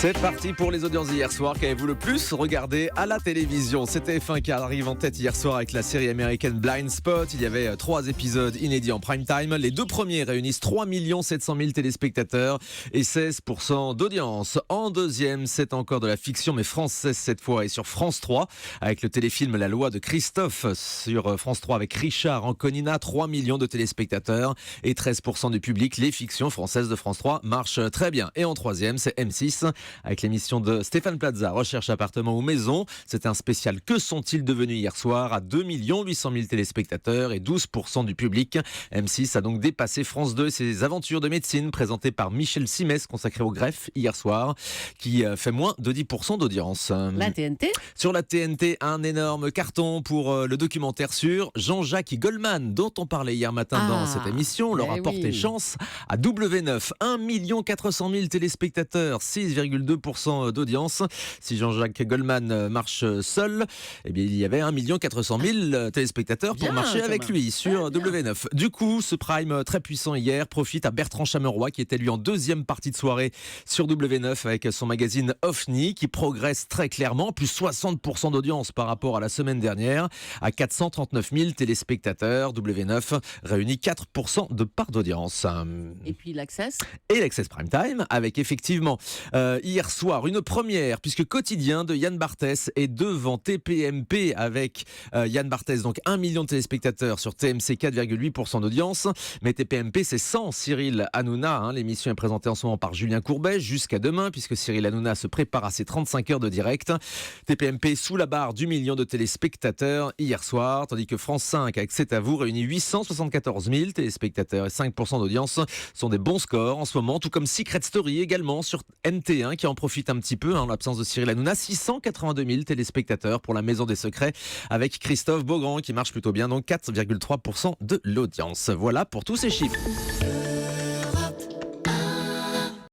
C'est parti pour les audiences d'hier soir. Qu'avez-vous le plus regardé à la télévision? C'était F1 qui arrive en tête hier soir avec la série américaine Blind Spot. Il y avait 3 épisodes inédits en prime time. Les 2 premiers réunissent 3 700 000 téléspectateurs et 16% d'audience. En deuxième, c'est encore de la fiction mais française cette fois et sur France 3 avec le téléfilm La Loi de Christophe sur France 3 avec Richard Anconina. 3 millions de téléspectateurs et 13% du public. Les fictions françaises de France 3 marchent très bien. Et en troisième, c'est M6 avec l'émission de Stéphane Plaza, Recherche appartement ou maison. C'était un spécial Que sont-ils devenus hier soir à 2 800 000 téléspectateurs et 12% du public. M6 a donc dépassé France 2 et ses aventures de médecine présentées par Michel Simès consacré au greffe hier soir qui fait moins de 10% d'audience. La TNT. Sur la TNT, un énorme carton pour le documentaire sur Jean-Jacques Goldman dont on parlait hier matin dans cette émission. Leur a porté chance à W9. 1 400 000 téléspectateurs, 6,2% d'audience. Si Jean-Jacques Goldman marche seul, eh bien, il y avait 1 400 000 téléspectateurs pour marcher avec lui sur W9. Du coup, ce prime très puissant hier profite à Bertrand Chameroy qui était lui en deuxième partie de soirée sur W9 avec son magazine OFNI qui progresse très clairement, plus 60% d'audience par rapport à la semaine dernière à 439 000 téléspectateurs. W9 réunit 4% de part d'audience. Et puis l'Access. Et l'Access Prime Time avec effectivement hier soir une première puisque Quotidien de Yann Barthès est devant TPMP avec Yann Barthès, donc 1 million de téléspectateurs sur TMC, 4,8% d'audience. Mais TPMP c'est sans Cyril Hanouna. L'émission est présentée en ce moment par Julien Courbet jusqu'à demain puisque Cyril Hanouna se prépare à ses 35 heures de direct. TPMP sous la barre du million de téléspectateurs hier soir, tandis que France 5 avec C'est à vous réunit 874 000 téléspectateurs et 5% d'audience. Sont des bons scores en ce moment, tout comme Secret Story également sur NT1 qui en profite un petit peu en l'absence de Cyril Hanouna. 682 000 téléspectateurs pour La Maison des Secrets avec Christophe Beaugrand qui marche plutôt bien, donc 4,3% de l'audience. Voilà pour tous ces chiffres.